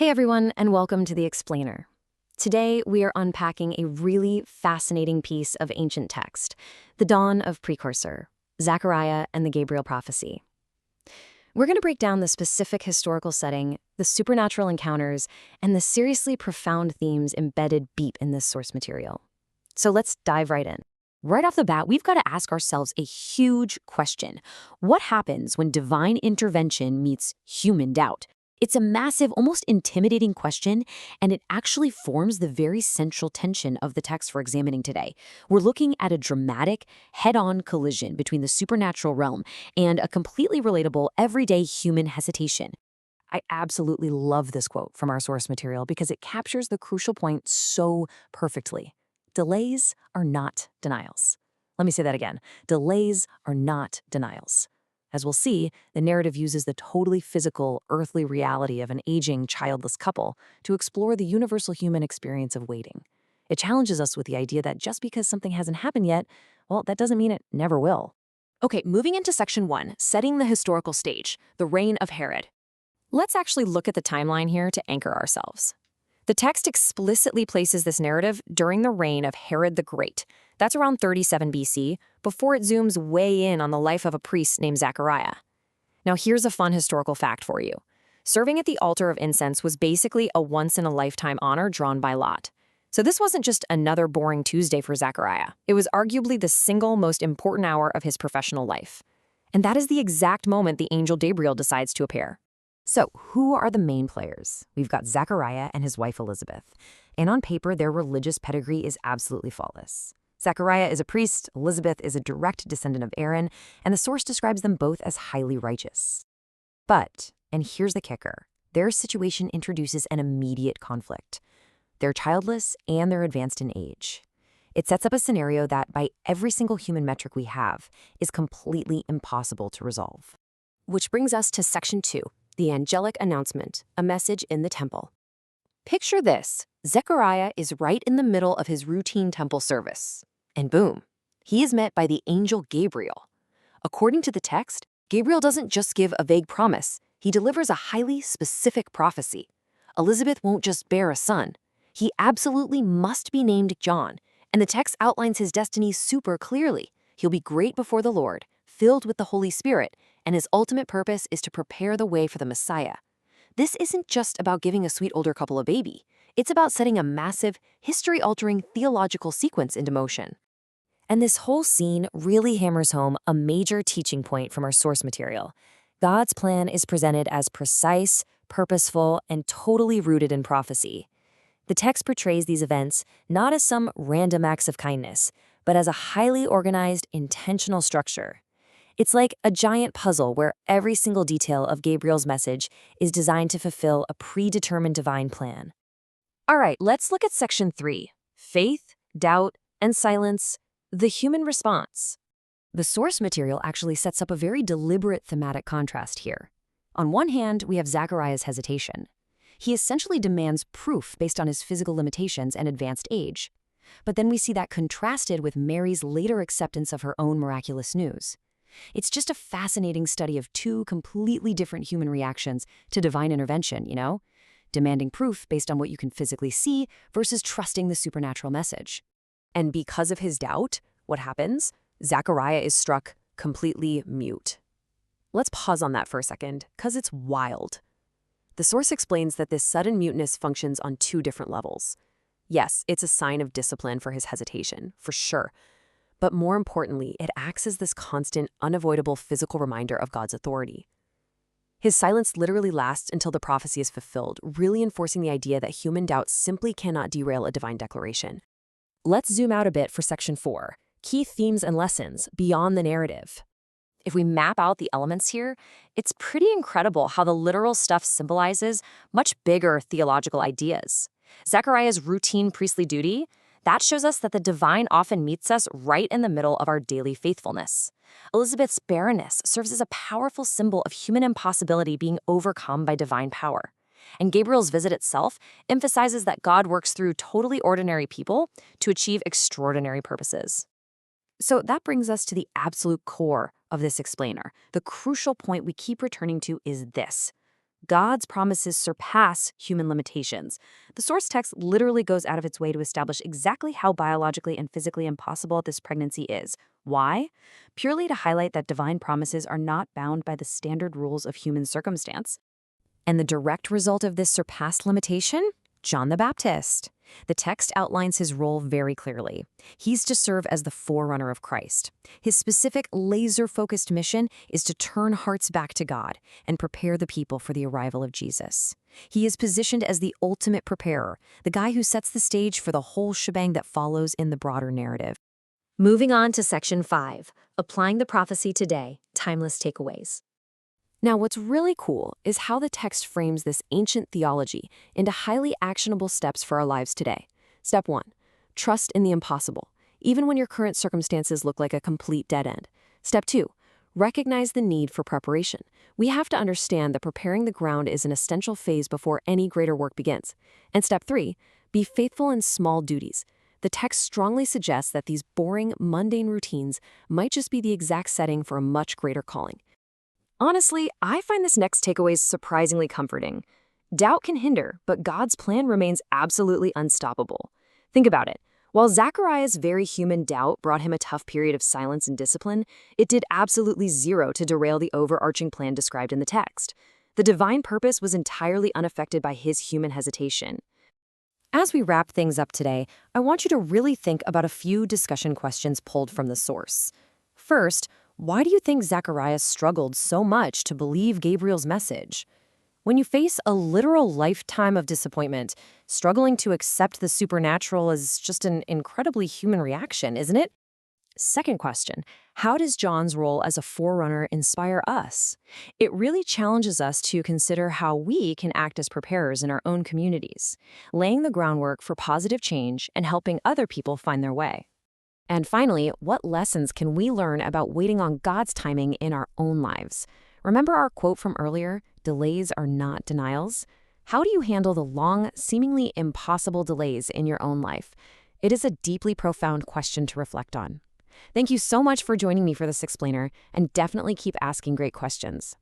Hey everyone, and welcome to The Explainer. Today, we are unpacking a really fascinating piece of ancient text, the dawn of Precursor, Zechariah and the Gabriel prophecy. We're going to break down the specific historical setting, the supernatural encounters, and the seriously profound themes embedded deep in this source material. So let's dive right in. Right off the bat, we've got to ask ourselves a huge question. What happens when divine intervention meets human doubt? It's a massive, almost intimidating question, and it actually forms the very central tension of the text we're examining today. We're looking at a dramatic, head-on collision between the supernatural realm and a completely relatable, everyday human hesitation. I absolutely love this quote from our source material because it captures the crucial point so perfectly. Delays are not denials. Let me say that again. Delays are not denials. As we'll see, the narrative uses the totally physical, earthly reality of an aging, childless couple to explore the universal human experience of waiting. It challenges us with the idea that just because something hasn't happened yet, well, that doesn't mean it never will. Okay, moving into section 1, setting the historical stage, the reign of Herod. Let's actually look at the timeline here to anchor ourselves. The text explicitly places this narrative during the reign of Herod the Great. That's around 37 BC, before it zooms way in on the life of a priest named Zechariah. Now here's a fun historical fact for you. Serving at the altar of incense was basically a once-in-a-lifetime honor drawn by lot. So this wasn't just another boring Tuesday for Zechariah. It was arguably the single most important hour of his professional life. And that is the exact moment the angel Gabriel decides to appear. So, who are the main players? We've got Zechariah and his wife Elizabeth. And on paper, their religious pedigree is absolutely flawless. Zechariah is a priest, Elizabeth is a direct descendant of Aaron, and the source describes them both as highly righteous. But, and here's the kicker, their situation introduces an immediate conflict. They're childless and they're advanced in age. It sets up a scenario that, by every single human metric we have, is completely impossible to resolve. Which brings us to section 2. The angelic announcement, a message in the temple. Picture this. Zechariah is right in the middle of his routine temple service. And boom, he is met by the angel Gabriel. According to the text, Gabriel doesn't just give a vague promise. He delivers a highly specific prophecy. Elizabeth won't just bear a son. He absolutely must be named John. And the text outlines his destiny super clearly. He'll be great before the Lord, filled with the Holy Spirit, and his ultimate purpose is to prepare the way for the Messiah. This isn't just about giving a sweet older couple a baby. It's about setting a massive, history-altering theological sequence into motion. And this whole scene really hammers home a major teaching point from our source material. God's plan is presented as precise, purposeful, and totally rooted in prophecy. The text portrays these events not as some random acts of kindness, but as a highly organized, intentional structure. It's like a giant puzzle where every single detail of Gabriel's message is designed to fulfill a predetermined divine plan. All right, let's look at section 3, faith, doubt, and silence, the human response. The source material actually sets up a very deliberate thematic contrast here. On one hand, we have Zechariah's hesitation. He essentially demands proof based on his physical limitations and advanced age. But then we see that contrasted with Mary's later acceptance of her own miraculous news. It's just a fascinating study of two completely different human reactions to divine intervention, demanding proof based on what you can physically see versus trusting the supernatural message. And because of his doubt, what happens? Zechariah is struck completely mute. Let's pause on that for a second, because it's wild. The source explains that this sudden muteness functions on two different levels. Yes, it's a sign of discipline for his hesitation, for sure. But more importantly, it acts as this constant, unavoidable physical reminder of God's authority. His silence literally lasts until the prophecy is fulfilled, really enforcing the idea that human doubt simply cannot derail a divine declaration. Let's zoom out a bit for section 4, key themes and lessons beyond the narrative. If we map out the elements here, it's pretty incredible how the literal stuff symbolizes much bigger theological ideas. Zechariah's routine priestly duty, that shows us that the divine often meets us right in the middle of our daily faithfulness. Elizabeth's barrenness serves as a powerful symbol of human impossibility being overcome by divine power. And Gabriel's visit itself emphasizes that God works through totally ordinary people to achieve extraordinary purposes. So that brings us to the absolute core of this explainer. The crucial point we keep returning to is this. God's promises surpass human limitations. The source text literally goes out of its way to establish exactly how biologically and physically impossible this pregnancy is. Why? Purely to highlight that divine promises are not bound by the standard rules of human circumstance. And the direct result of this surpassed limitation? John the Baptist. The text outlines his role very clearly. He's to serve as the forerunner of Christ. His specific, laser-focused mission is to turn hearts back to God and prepare the people for the arrival of Jesus. He is positioned as the ultimate preparer, the guy who sets the stage for the whole shebang that follows in the broader narrative. Moving on to Section 5, Applying the Prophecy Today, Timeless Takeaways. Now, what's really cool is how the text frames this ancient theology into highly actionable steps for our lives today. Step 1. Trust in the impossible, even when your current circumstances look like a complete dead end. Step 2. Recognize the need for preparation. We have to understand that preparing the ground is an essential phase before any greater work begins. And Step 3. Be faithful in small duties. The text strongly suggests that these boring, mundane routines might just be the exact setting for a much greater calling. Honestly, I find this next takeaway surprisingly comforting. Doubt can hinder, but God's plan remains absolutely unstoppable. Think about it. While Zechariah's very human doubt brought him a tough period of silence and discipline, it did absolutely zero to derail the overarching plan described in the text. The divine purpose was entirely unaffected by his human hesitation. As we wrap things up today, I want you to really think about a few discussion questions pulled from the source. First, why do you think Zechariah struggled so much to believe Gabriel's message? When you face a literal lifetime of disappointment, struggling to accept the supernatural is just an incredibly human reaction, isn't it? Second question, how does John's role as a forerunner inspire us? It really challenges us to consider how we can act as preparers in our own communities, laying the groundwork for positive change and helping other people find their way. And finally, what lessons can we learn about waiting on God's timing in our own lives? Remember our quote from earlier, delays are not denials? How do you handle the long, seemingly impossible delays in your own life? It is a deeply profound question to reflect on. Thank you so much for joining me for this explainer, and definitely keep asking great questions.